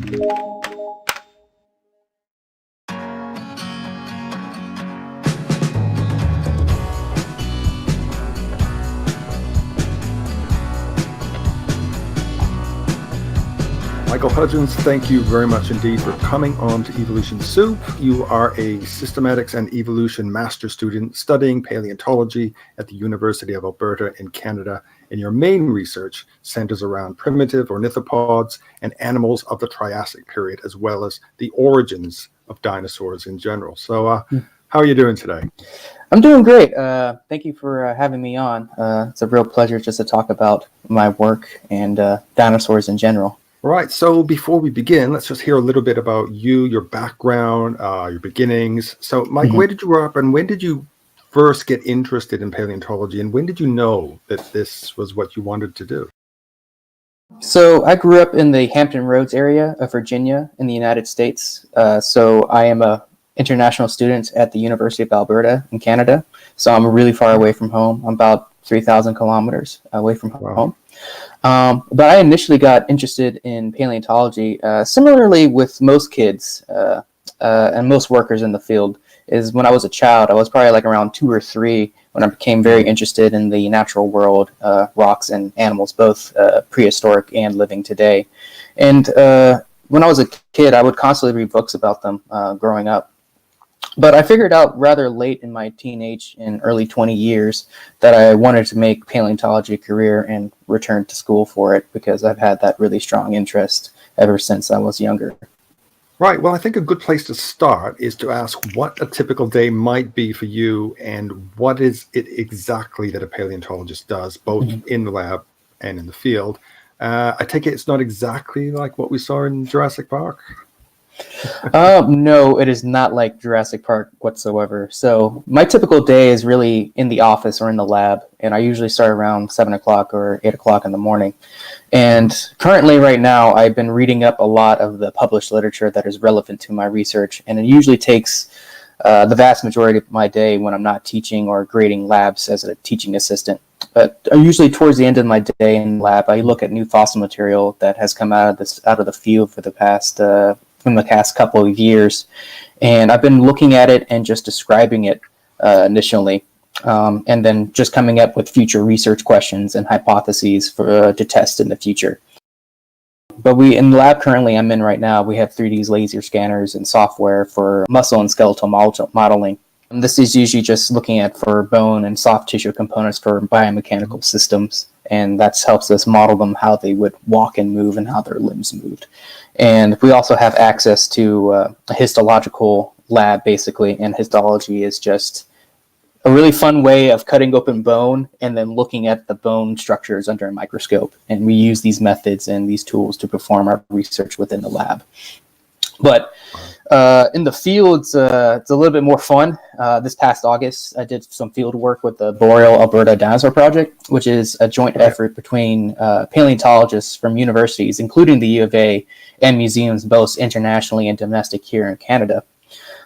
Michael Hudgins, thank you very much indeed for coming on to Evolution Soup. You are a systematics and evolution master student studying paleontology at the University of Alberta in Canada, and your main research centers around primitive ornithopods and animals of the Triassic period, as well as the origins of dinosaurs in general. So how are you doing today? I'm doing great. Thank you for having me on. It's a real pleasure just to talk about my work and dinosaurs in general. Right. So before we begin, let's just hear a little bit about you, your background, your beginnings. So, Mike, where did you grow up, and when did you first get interested in paleontology, and when did you know that this was what you wanted to do? So I grew up in the Hampton Roads area of Virginia in the United States. So I am a international student at the University of Alberta in Canada. So I'm really far away from home. I'm about 3,000 kilometers away from home. But I initially got interested in paleontology, similarly with most kids and most workers in the field, is when I was a child. I was probably like around 2 or 3 when I became very interested in the natural world, rocks and animals, both prehistoric and living today. And when I was a kid, I would constantly read books about them growing up. But I figured out rather late in my teenage and early 20 years that I wanted to make paleontology a career and return to school for it, because I've had that really strong interest ever since I was younger. Right. Well, I think a good place to start is to ask what a typical day might be for you, and what is it exactly that a paleontologist does, both in the lab and in the field. I take it it's not exactly like what we saw in Jurassic Park? No, it is not like Jurassic Park whatsoever. So my typical day is really in the office or in the lab, and I usually start around 7 o'clock or 8 o'clock in the morning. And currently right now, I've been reading up a lot of the published literature that is relevant to my research, and it usually takes the vast majority of my day when I'm not teaching or grading labs as a teaching assistant. But usually towards the end of my day in the lab, I look at new fossil material that has come out of the field for the past from the past couple of years, and I've been looking at it and just describing it initially, and then just coming up with future research questions and hypotheses for to test in the future. But in the lab currently I'm in right now, we have 3D laser scanners and software for muscle and skeletal modeling. And this is usually just looking at for bone and soft tissue components for biomechanical systems, and that helps us model them, how they would walk and move and how their limbs moved. And we also have access to a histological lab, basically, and histology is just a really fun way of cutting open bone and then looking at the bone structures under a microscope. And we use these methods and these tools to perform our research within the lab. But in the fields, it's a little bit more fun. This past August, I did some field work with the Boreal Alberta Dinosaur Project, which is a joint effort between paleontologists from universities, including the U of A, and museums, both internationally and domestic here in Canada.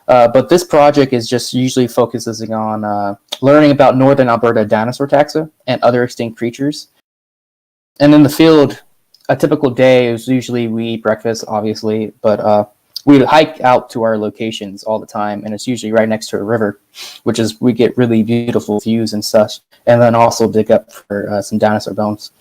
But this project is just usually focusing on learning about northern Alberta dinosaur taxa and other extinct creatures. And in the field, a typical day is usually we eat breakfast, obviously, but we hike out to our locations all the time, and it's usually right next to a river, which is we get really beautiful views and such, and then also dig up for some dinosaur bones.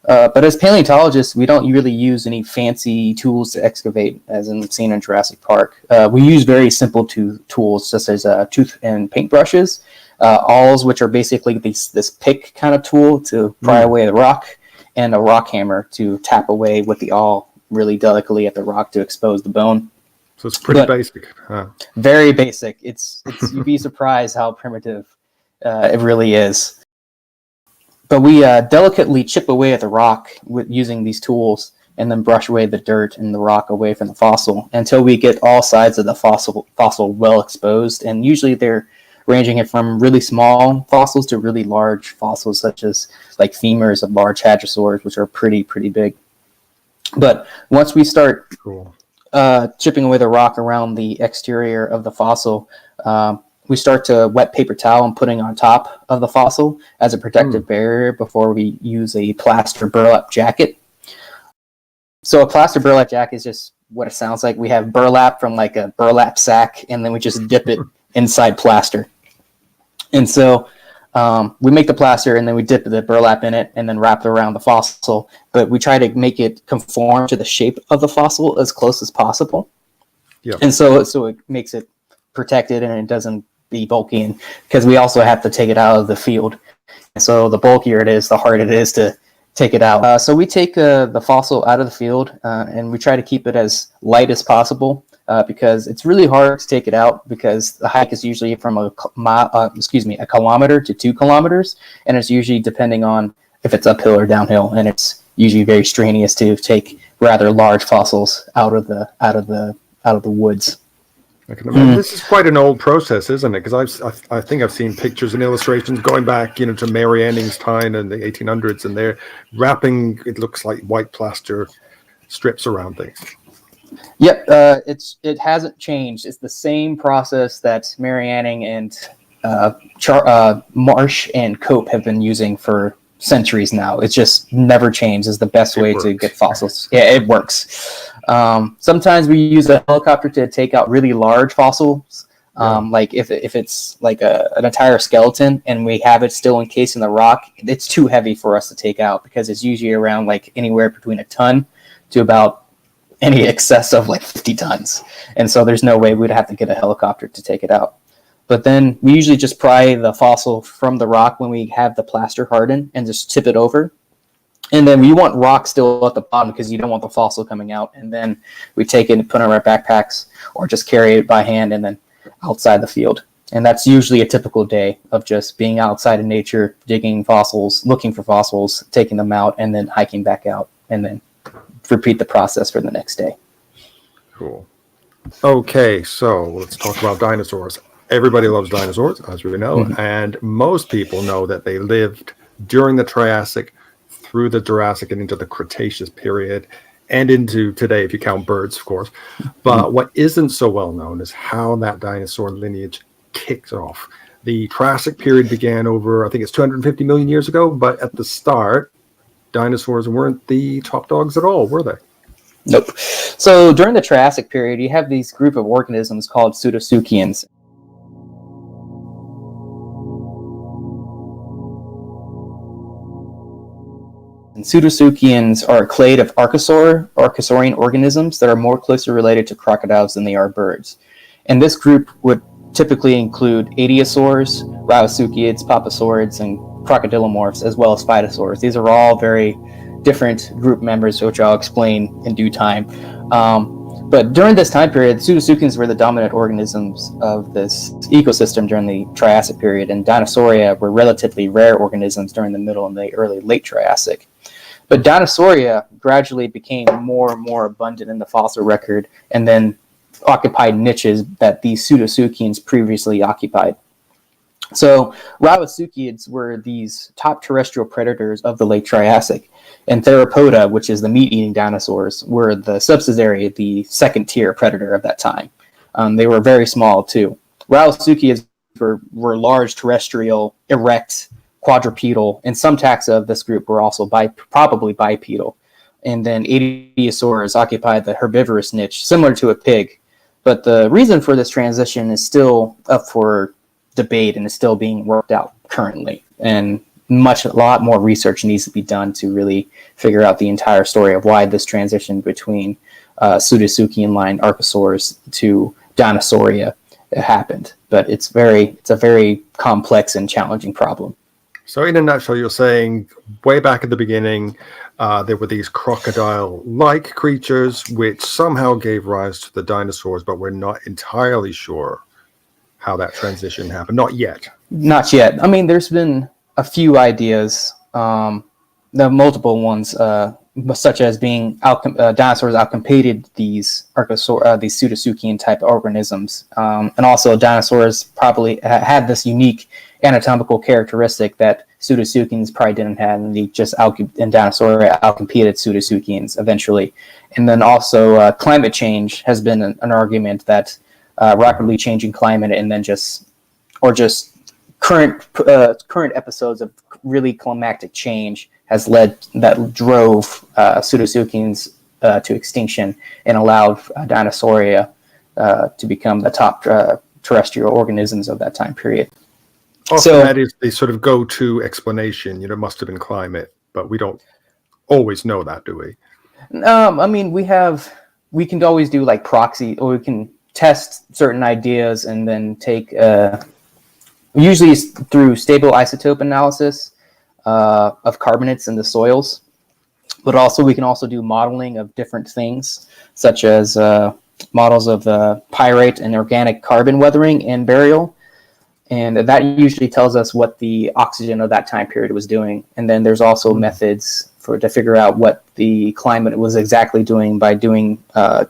But as paleontologists, we don't really use any fancy tools to excavate, as seen in Jurassic Park. We use very simple tools, such as tooth and paintbrushes, awls, which are basically this pick kind of tool to pry away the rock, and a rock hammer to tap away with the awl really delicately at the rock to expose the bone. So it's pretty basic. Huh? Very basic. It's you'd be surprised how primitive it really is. But we delicately chip away at the rock using these tools, and then brush away the dirt and the rock away from the fossil until we get all sides of the fossil well exposed. And usually they're ranging it from really small fossils to really large fossils, such as like femurs of large hadrosaurs, which are pretty big. But once we start chipping away the rock around the exterior of the fossil, we start to wet paper towel and putting on top of the fossil as a protective barrier before we use a plaster burlap jacket. So a plaster burlap jacket is just what it sounds like. We have burlap from like a burlap sack, and then we just dip it inside plaster. And so we make the plaster, and then we dip the burlap in it, and then wrap it around the fossil. But we try to make it conform to the shape of the fossil as close as possible. Yeah. And so it makes it protected, and it doesn't be bulky. And because we also have to take it out of the field, and so the bulkier it is, the harder it is to take it out. So we take the fossil out of the field, and we try to keep it as light as possible. Because it's really hard to take it out, because the hike is usually from a kilometer to 2 kilometers, and it's usually depending on if it's uphill or downhill, and it's usually very strenuous to take rather large fossils out of the woods. I can imagine. This is quite an old process, isn't it? Because I think I've seen pictures and illustrations going back, to Mary Anning's time in the 1800s, and they're wrapping, it looks like white plaster strips around things. Yep, it hasn't changed. It's the same process that Mary Anning and Marsh and Cope have been using for centuries now. It's just never changed. It's the best way to get fossils. Yeah, it works. Sometimes we use a helicopter to take out really large fossils. Like if it's like an entire skeleton and we have it still encased in the rock, it's too heavy for us to take out, because it's usually around like anywhere between a ton to about any excess of like 50 tons. And so there's no way we'd have to get a helicopter to take it out. But then we usually just pry the fossil from the rock when we have the plaster harden and just tip it over. And then we want rock still at the bottom, because you don't want the fossil coming out. And then we take it and put it in our backpacks, or just carry it by hand and then outside the field. And that's usually a typical day of just being outside in nature, digging fossils, looking for fossils, taking them out, and then hiking back out, and then repeat the process for the next day. Cool. Okay, so let's talk about dinosaurs. Everybody loves dinosaurs, as we know, and most people know that they lived during the Triassic, through the Jurassic, and into the Cretaceous period, and into today, if you count birds, of course. But what isn't so well known is how that dinosaur lineage kicked off. The Triassic period began over, I think it's 250 million years ago, but at the start, dinosaurs weren't the top dogs at all, were they? Nope. So during the Triassic period, you have these group of organisms called pseudotsuchians. And pseudotsuchians are a clade of archosaurian organisms that are more closely related to crocodiles than they are birds. And this group would typically include adiosaurs, rauisuchiids, papasaurids, and crocodilomorphs, as well as phytosaurs. These are all very different group members, which I'll explain in due time. But during this time period, pseudotsuchians were the dominant organisms of this ecosystem during the Triassic period, and Dinosauria were relatively rare organisms during the middle and the early late Triassic. But Dinosauria gradually became more and more abundant in the fossil record, and then occupied niches that these pseudotsuchians previously occupied. So rauisuchiids were these top terrestrial predators of the late Triassic, and Theropoda, which is the meat-eating dinosaurs, were the subsidiary, the second-tier predator of that time. They were very small too. Rauisuchiids were large, terrestrial, erect, quadrupedal, and some taxa of this group were also probably bipedal. And then adiosaurs occupied the herbivorous niche, similar to a pig. But the reason for this transition is still up for debate and is still being worked out currently. And a lot more research needs to be done to really figure out the entire story of why this transition between pseudotsuchian line archosaurs to Dinosauria happened. But it's a very complex and challenging problem. So in a nutshell, you're saying way back at the beginning, there were these crocodile-like creatures which somehow gave rise to the dinosaurs, but we're not entirely sure how that transition happened. Not yet. Not yet. I mean, there's been a few ideas, the multiple ones, such as being dinosaurs outcompeted these pseudotsuchian type organisms, and also dinosaurs probably had this unique anatomical characteristic that pseudotsuchians probably didn't have, and Dinosauria outcompeted pseudotsuchians eventually. And then also climate change has been an argument that rapidly changing climate and then just current episodes of really climactic change that drove pseudotsuchians to extinction and allowed Dinosauria to become the top terrestrial organisms of that time period. Often that is the sort of go-to explanation. It must have been climate, but we don't always know that, do we? I mean, we can always do like proxy, or we can test certain ideas and then take, usually through stable isotope analysis of carbonates in the soils, but also we can also do modeling of different things, such as models of pyrite and organic carbon weathering and burial. And that usually tells us what the oxygen of that time period was doing. And then there's also methods to figure out what the climate was exactly doing by doing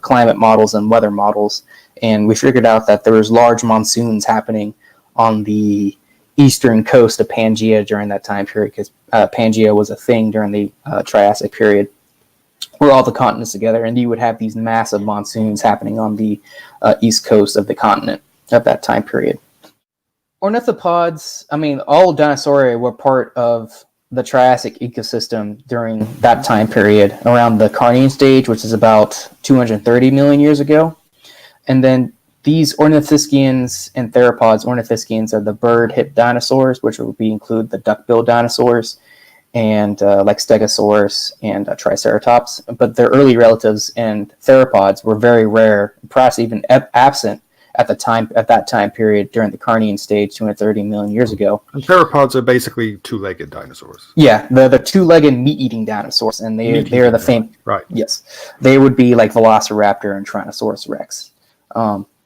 climate models and weather models. And we figured out that there was large monsoons happening on the eastern coast of Pangaea during that time period, because Pangaea was a thing during the Triassic period, where all the continents together, and you would have these massive monsoons happening on the east coast of the continent at that time period. Ornithopods, I mean, all Dinosauria were part of the Triassic ecosystem during that time period, around the Carnian stage, which is about 230 million years ago. And then these ornithischians and theropods, ornithischians are the bird-hipped dinosaurs, which would include the duck-billed dinosaurs, and like Stegosaurus and Triceratops. But their early relatives and theropods were very rare, perhaps even absent at that time period during the Carnian stage 230 million years ago. And theropods are basically two-legged dinosaurs. Yeah, the two-legged meat-eating dinosaurs, and they are the famous. Right. Yes, they would be like Velociraptor and Tyrannosaurus Rex.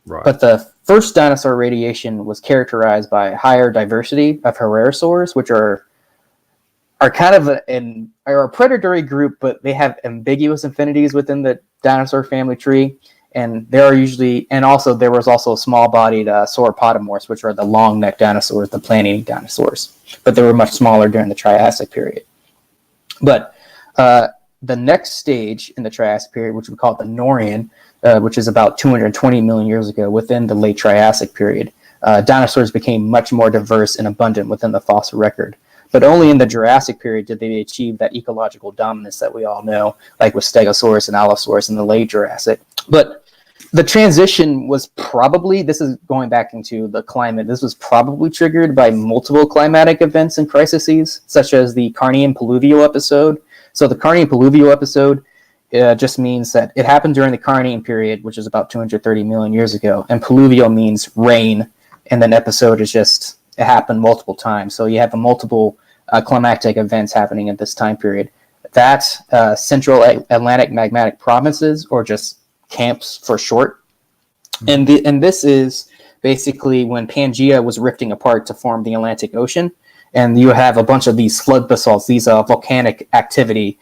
Right. But the first dinosaur radiation was characterized by higher diversity of herrerasaurs, which are kind of a predatory group, but they have ambiguous affinities within the dinosaur family tree. And there was also small-bodied sauropodomorphs, which are the long-necked dinosaurs, the plant-eating dinosaurs. But they were much smaller during the Triassic period. But the next stage in the Triassic period, which we call the Norian, which is about 220 million years ago, within the late Triassic period, dinosaurs became much more diverse and abundant within the fossil record. But only in the Jurassic period did they achieve that ecological dominance that we all know, like with Stegosaurus and Allosaurus in the late Jurassic. But the transition was probably, this is going back into the climate, this was probably triggered by multiple climatic events and crises, such as the Carnian Pluvial episode. So the Carnian Pluvial episode just means that it happened during the Carnian period, which is about 230 million years ago. And pluvial means rain, and then episode is just, it happened multiple times. So you have multiple climatic events happening at this time period. That Central Atlantic magmatic provinces, or just camps for short. And this is basically when Pangaea was rifting apart to form the Atlantic Ocean. And you have a bunch of these flood basalts, these volcanic activity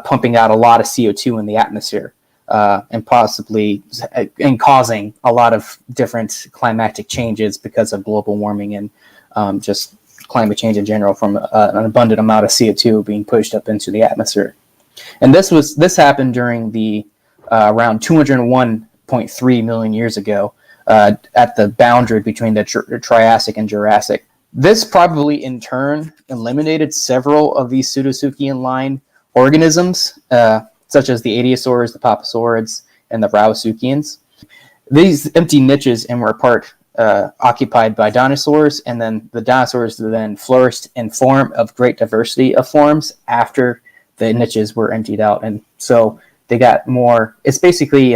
pumping out a lot of CO2 in the atmosphere, and possibly causing a lot of different climatic changes because of global warming and just climate change in general, from an abundant amount of CO2 being pushed up into the atmosphere. And this happened during the around 201.3 million years ago, at the boundary between the Triassic and Jurassic. This probably in turn eliminated several of these Pseudotsuchian-line organisms, such as the Adiosaurs, the Papasaurids, and the Rauisuchians. These empty niches and were part occupied by dinosaurs, and then the dinosaurs then flourished in form of great diversity of forms after the niches were emptied out. And so they got more, it's basically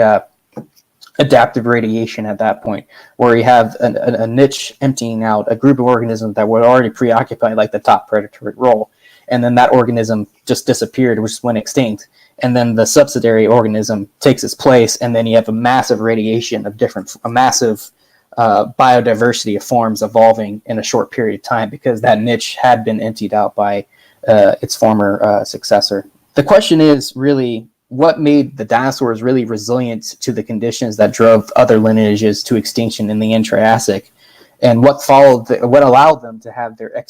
adaptive radiation at that point, where you have a niche emptying out a group of organisms that were already preoccupied, like the top predatory role. And then that organism just disappeared, which went extinct. And then the subsidiary organism takes its place, and then you have a massive radiation of a massive biodiversity of forms evolving in a short period of time, because that niche had been emptied out by its former successor. The question is really, what made the dinosaurs really resilient to the conditions that drove other lineages to extinction in the Triassic, and what allowed them to have their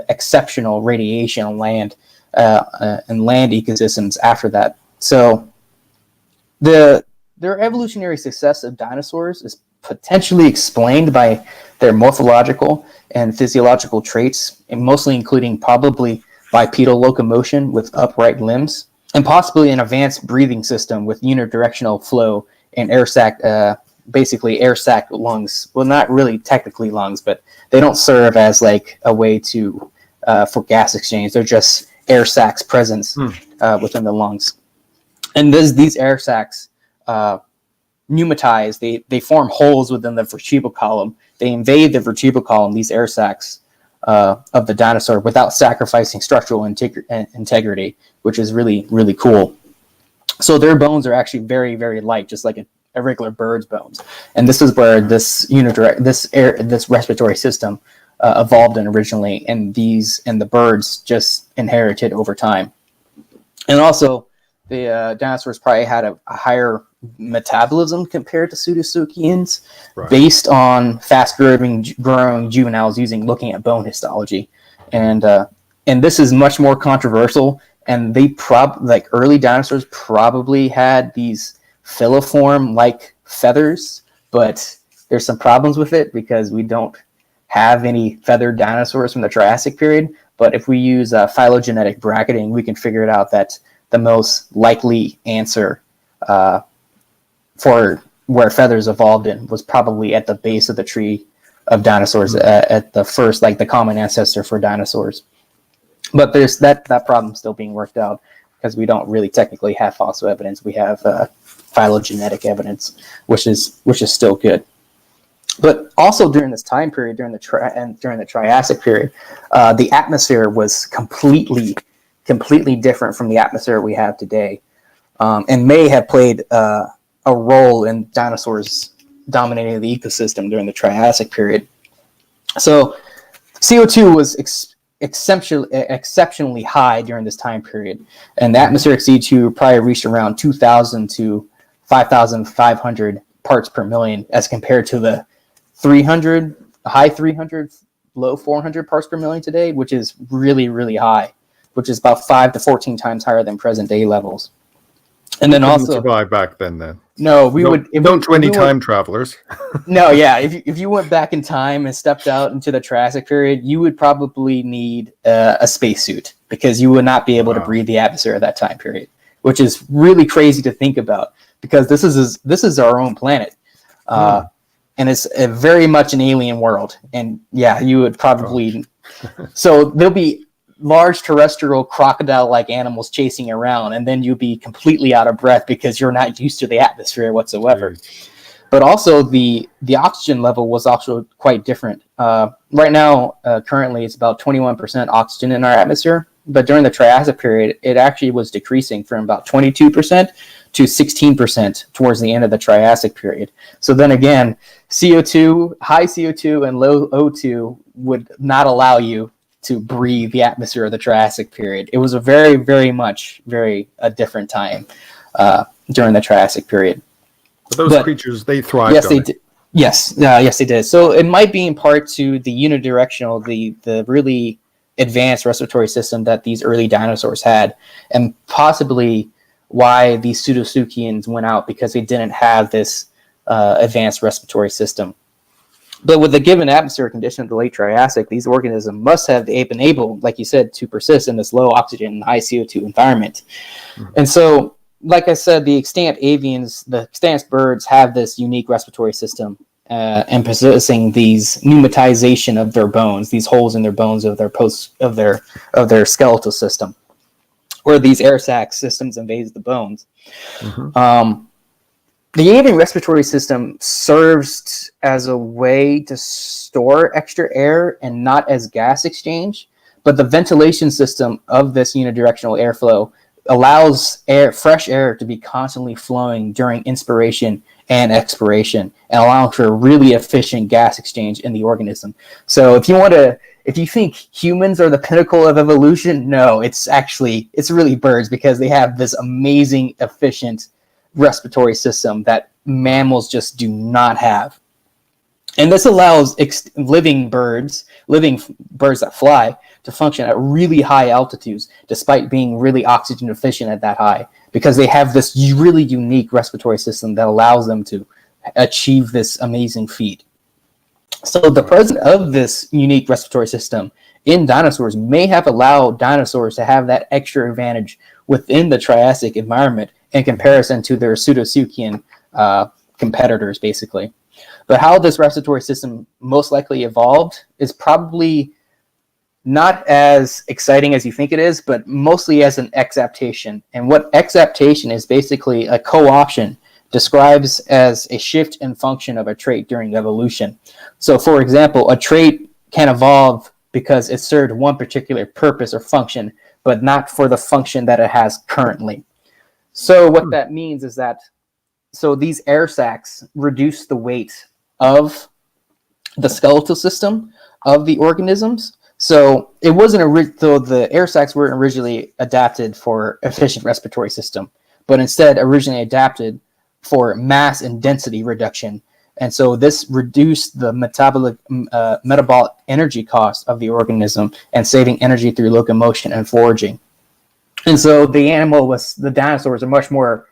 exceptional radiation on land and land ecosystems after that? So their evolutionary success of dinosaurs is potentially explained by their morphological and physiological traits, and mostly including probably bipedal locomotion with upright limbs. and possibly an advanced breathing system with unidirectional flow and air sac, basically air sac lungs. Well, not really technically lungs, but they don't serve as like a way to for gas exchange. They're just air sacs presence within the lungs. And these air sacs pneumatize. They form holes within the vertebral column. They invade the vertebral column, these air sacs of the dinosaur, without sacrificing structural integrity, which is really, really cool. So their bones are actually very, very light, just like a regular bird's bones. And this is where this respiratory system evolved in originally, and the birds just inherited over time. And also, the dinosaurs probably had a higher metabolism compared to pseudosaukians, based on fast-growing juveniles looking at bone histology, and this is much more controversial. And they early dinosaurs probably had these filiform-like feathers, but there's some problems with it because we don't have any feathered dinosaurs from the Triassic period. But if we use phylogenetic bracketing, we can figure it out that the most likely answer for where feathers evolved in was probably at the base of the tree of dinosaurs, at the first, like the common ancestor for dinosaurs. But there's that problem still being worked out because we don't really technically have fossil evidence. We have phylogenetic evidence, which is still good. But also during this time period, during the Triassic period, the atmosphere was completely different from the atmosphere we have today, and may have played a role in dinosaurs dominating the ecosystem during the Triassic period. So CO2 was exceptionally high during this time period, and the atmospheric CO2 probably reached around 2,000 to 5,500 parts per million, as compared to the high 300, low 400 parts per million today, which is really, really high, which is about 5 to 14 times higher than present day levels. And then also survive back then. No, we would. Don't to any time travelers. No, yeah. If you went back in time and stepped out into the Triassic period, you would probably need a spacesuit, because you would not be able to breathe the atmosphere at that time period, which is really crazy to think about, because this is our own planet, and it's very much an alien world. And yeah, you would probably. So there'll be large terrestrial crocodile-like animals chasing around, and then you'll be completely out of breath because you're not used to the atmosphere whatsoever. But also the oxygen level was also quite different. Right now, currently, it's about 21% oxygen in our atmosphere, but during the Triassic period, it actually was decreasing from about 22% to 16% towards the end of the Triassic period. So then again, high CO2 and low O2 would not allow you to breathe the atmosphere of the Triassic period. It was a very, very much a different time during the Triassic period. But those creatures, they thrived. Yes, they did. Yes, they did. So it might be in part to the unidirectional, the really advanced respiratory system that these early dinosaurs had, and possibly why these pseudosaukians went out, because they didn't have this advanced respiratory system. But with the given atmospheric condition of the late Triassic, these organisms must have been able, like you said, to persist in this low oxygen and high CO2 environment. And so, like I said, the extant avians, the extant birds, have this unique respiratory system, and possessing these pneumatization of their bones, these holes in their bones of their skeletal system, where these air sac systems invade the bones. The avian respiratory system serves as a way to store extra air and not as gas exchange, but the ventilation system of this unidirectional airflow allows fresh air to be constantly flowing during inspiration and expiration, and allowing for really efficient gas exchange in the organism. So if you think humans are the pinnacle of evolution, no, it's really birds, because they have this amazing, efficient respiratory system that mammals just do not have. And this allows living birds that fly to function at really high altitudes, despite being really oxygen efficient at that high, because they have this really unique respiratory system that allows them to achieve this amazing feat. So the presence of this unique respiratory system in dinosaurs may have allowed dinosaurs to have that extra advantage within the Triassic environment in comparison to their Pseudosuchian competitors, basically. But how this respiratory system most likely evolved is probably not as exciting as you think it is, but mostly as an exaptation. And what exaptation is basically a co-option, describes as a shift in function of a trait during evolution. So, for example, a trait can evolve because it served one particular purpose or function, but not for the function that it has currently. So what that means is that these air sacs reduce the weight of the skeletal system of the organisms. So it wasn't so the air sacs weren't originally adapted for efficient respiratory system, but instead originally adapted for mass and density reduction. And so this reduced the metabolic energy cost of the organism and saving energy through locomotion and foraging. And so the dinosaurs are much more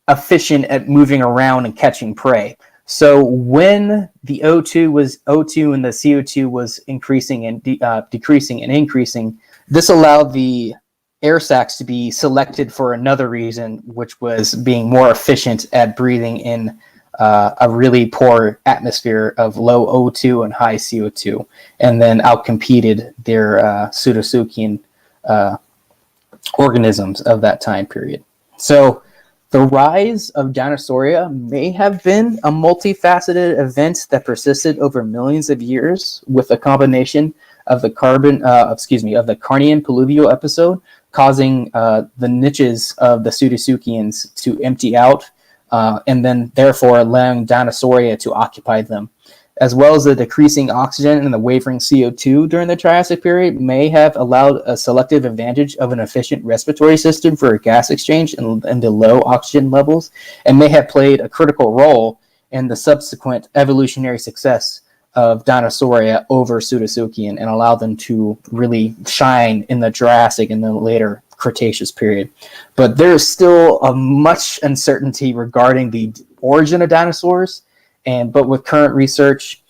efficient at moving around and catching prey. So when the O2 and the CO2 was increasing and decreasing and increasing, this allowed the air sacs to be selected for another reason, which was being more efficient at breathing in a really poor atmosphere of low O2 and high CO2, and then outcompeted their Pseudosuchian organisms of that time period. So the rise of Dinosauria may have been a multifaceted event that persisted over millions of years, with a combination of the Carnian Pluvio episode causing the niches of the Pseudosuchians to empty out, and then therefore allowing Dinosauria to occupy them, as well as the decreasing oxygen and the wavering CO2 during the Triassic period may have allowed a selective advantage of an efficient respiratory system for gas exchange in the low oxygen levels, and may have played a critical role in the subsequent evolutionary success of Dinosauria over Pseudosuchian and allow them to really shine in the Jurassic and the later Cretaceous period. But there is still much uncertainty regarding the origin of dinosaurs, but with current research,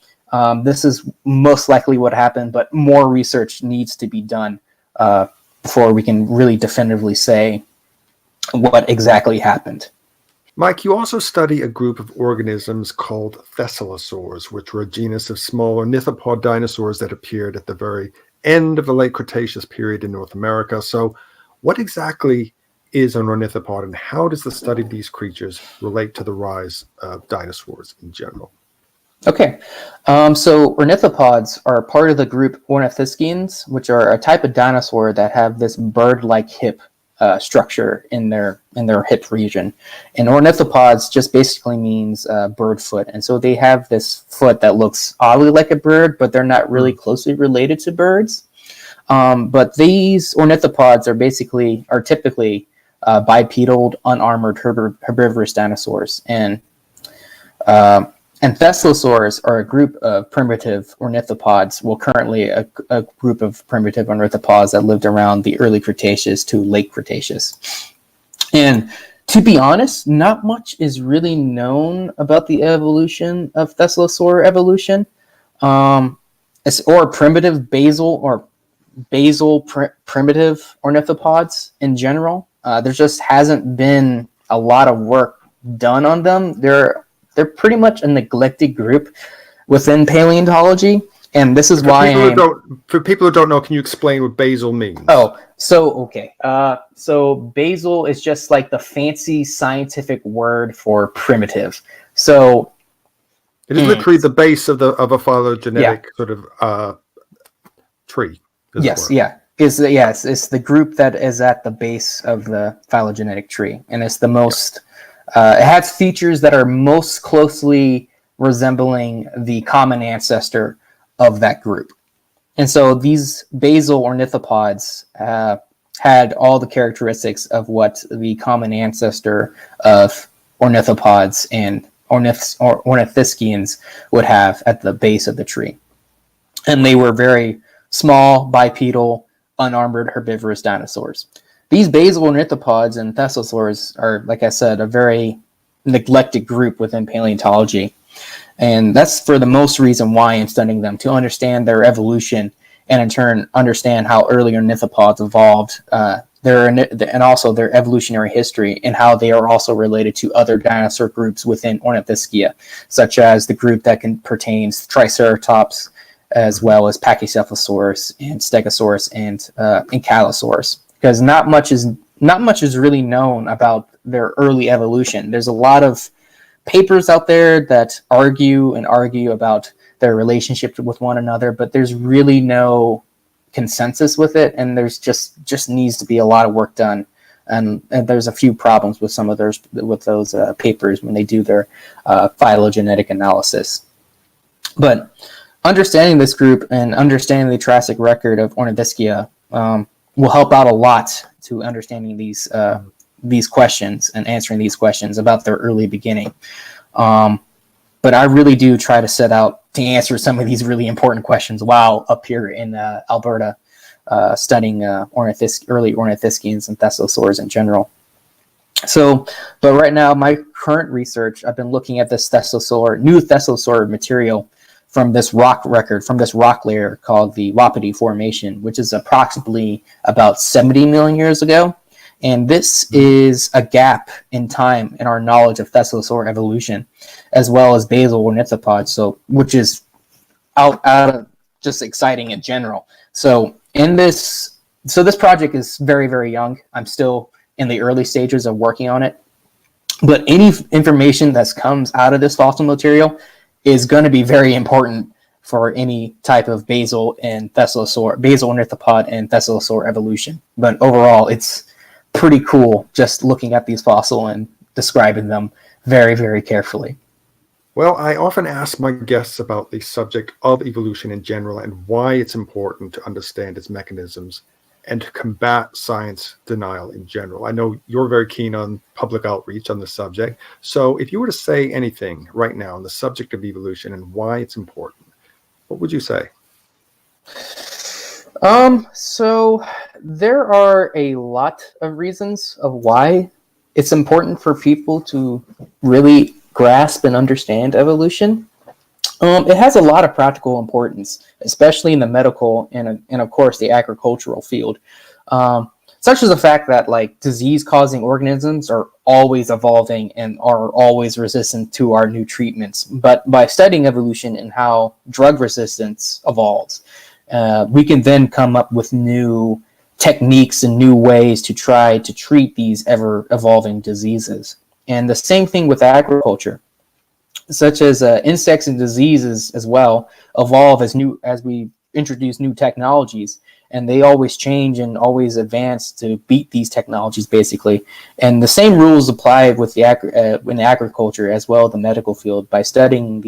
this is most likely what happened, but more research needs to be done before we can really definitively say what exactly happened. Mike, you also study a group of organisms called thescelosaurs, which were a genus of small ornithopod dinosaurs that appeared at the very end of the late Cretaceous period in North America. So what exactly is an ornithopod, and how does the study of these creatures relate to the rise of dinosaurs in general? Okay, so ornithopods are part of the group Ornithischians, which are a type of dinosaur that have this bird-like hip structure in their hip region. And ornithopods just basically means bird foot, and so they have this foot that looks oddly like a bird, but they're not really closely related to birds. But these ornithopods are typically bipedal, unarmored herbivorous dinosaurs, and thescelosaurs are a group of primitive ornithopods. Well, currently a group of primitive ornithopods that lived around the early Cretaceous to late Cretaceous. And to be honest, not much is really known about the evolution of thescelosaur evolution, or primitive basal primitive ornithopods in general. There just hasn't been a lot of work done on them. They're pretty much a neglected group within paleontology, and this is why for people who don't know, can you explain what basal means? So basal is just like the fancy scientific word for primitive. So it is literally the base of a phylogenetic sort of tree. Yes, it's the group that is at the base of the phylogenetic tree, and it's the most. It has features that are most closely resembling the common ancestor of that group. And so these basal ornithopods had all the characteristics of what the common ancestor of ornithopods and ornithischians would have at the base of the tree. And they were very small, bipedal, unarmored herbivorous dinosaurs. These basal ornithopods and thescelosaurs are, like I said, a very neglected group within paleontology. And that's for the most reason why I'm studying them, to understand their evolution and in turn understand how early ornithopods evolved and also their evolutionary history and how they are also related to other dinosaur groups within Ornithischia, such as the group that pertains Triceratops, as well as Pachycephalosaurus and Stegosaurus and Ankylosaurus, because not much is really known about their early evolution. There's a lot of papers out there that argue about their relationship with one another, but there's really no consensus with it, and there's just needs to be a lot of work done, and there's a few problems with some of those papers when they do their phylogenetic analysis. But understanding this group and understanding the Triassic record of Ornithischia will help out a lot to understanding these questions and answering these questions about their early beginning. But I really do try to set out to answer some of these really important questions while up here in Alberta studying early Ornithischians and Thesalosaurs in general. So, but right now, my current research, I've been looking at this new Thesalosaur material from this rock layer called the Wapiti Formation, which is approximately about 70 million years ago. And this is a gap in time in our knowledge of Thesalosaur evolution, as well as basal ornithopods, which is out of just exciting in general. So this project is very, very young. I'm still in the early stages of working on it. But any information that comes out of this fossil material is going to be very important for any type of basal ornithopod and Thesalosaur evolution. But overall, it's pretty cool just looking at these fossils and describing them very, very carefully. Well, I often ask my guests about the subject of evolution in general and why it's important to understand its mechanisms and to combat science denial in general. I know you're very keen on public outreach on the subject. So if you were to say anything right now on the subject of evolution and why it's important, what would you say? So there are a lot of reasons of why it's important for people to really grasp and understand evolution. It has a lot of practical importance, especially in the medical and of course the agricultural field, such as the fact that disease-causing organisms are always evolving and are always resistant to our new treatments. But by studying evolution and how drug resistance evolves, we can then come up with new techniques and new ways to try to treat these ever-evolving diseases. And the same thing with agriculture, such as insects and diseases as well evolve as we introduce new technologies, and they always change and always advance to beat these technologies, basically. And the same rules apply with in agriculture as well as the medical field. By studying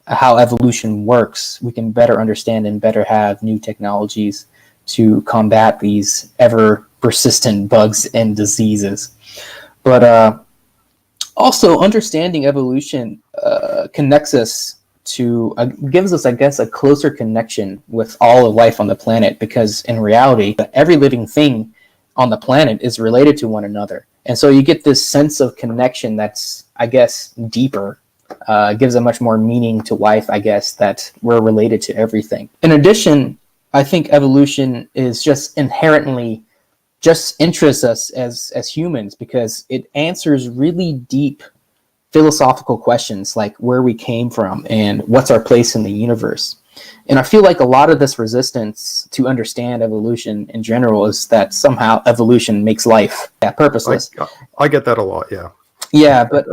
how evolution works, we can better understand and better have new technologies to combat these ever persistent bugs and diseases. But also understanding evolution connects us gives us, I guess, a closer connection with all of life on the planet, because in reality, every living thing on the planet is related to one another. And so you get this sense of connection that's, I guess, deeper. Gives a much more meaning to life, I guess, that we're related to everything. In addition, I think evolution is just inherently interests us as humans, because it answers really deep philosophical questions like where we came from and what's our place in the universe. And I feel like a lot of this resistance to understand evolution in general is that somehow evolution makes life purposeless. I get that a lot, yeah. Yeah, but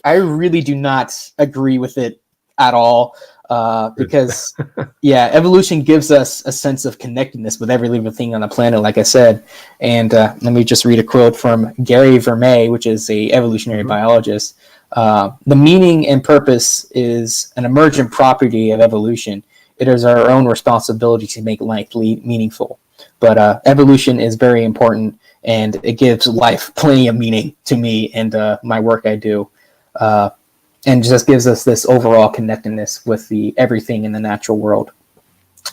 I really do not agree with it at all, because, evolution gives us a sense of connectedness with every living thing on the planet, like I said. And let me just read a quote from Gary Vermeer, which is a evolutionary biologist. The meaning and purpose is an emergent property of evolution. It is our own responsibility to make life meaningful. But evolution is very important, and it gives life plenty of meaning to me and my work I do. And just gives us this overall connectedness with everything in the natural world.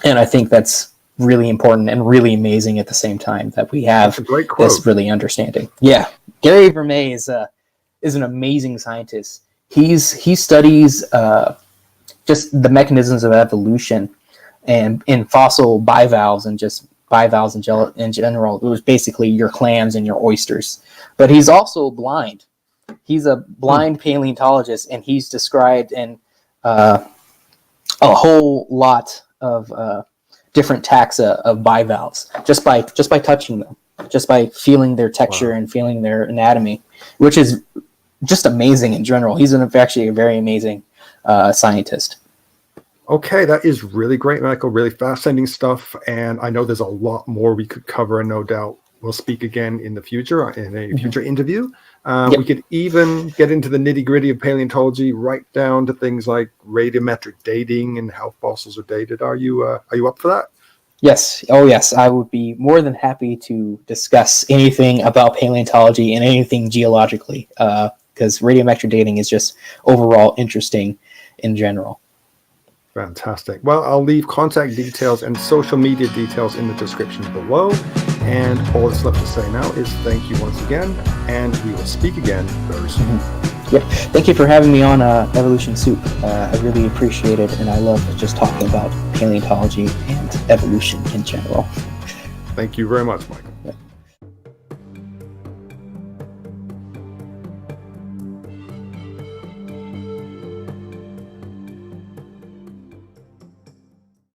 And I think that's really important and really amazing at the same time, that we have this really understanding. Yeah, Gary Vermeer is an amazing scientist. He studies just the mechanisms of evolution and in fossil bivalves and just bivalves in general. It was basically your clams and your oysters. But he's also blind. He's a blind paleontologist, and he's described in a whole lot of different taxa of bivalves just by touching them, just by feeling their texture and feeling their anatomy, which is just amazing in general. He's actually a very amazing scientist. Okay, that is really great, Michael. Really fascinating stuff. And I know there's a lot more we could cover, and no doubt we'll speak again in the future, in a future interview. We could even get into the nitty-gritty of paleontology, right down to things like radiometric dating and how fossils are dated. Are you up for that? Yes. Oh, yes. I would be more than happy to discuss anything about paleontology and anything geologically, because radiometric dating is just overall interesting in general. Fantastic. Well, I'll leave contact details and social media details in the description below. And all that's left to say now is thank you once again, and we will speak again very soon. Yep. Thank you for having me on Evolution Soup. I really appreciate it, and I love just talking about paleontology and evolution in general. Thank you very much, Michael.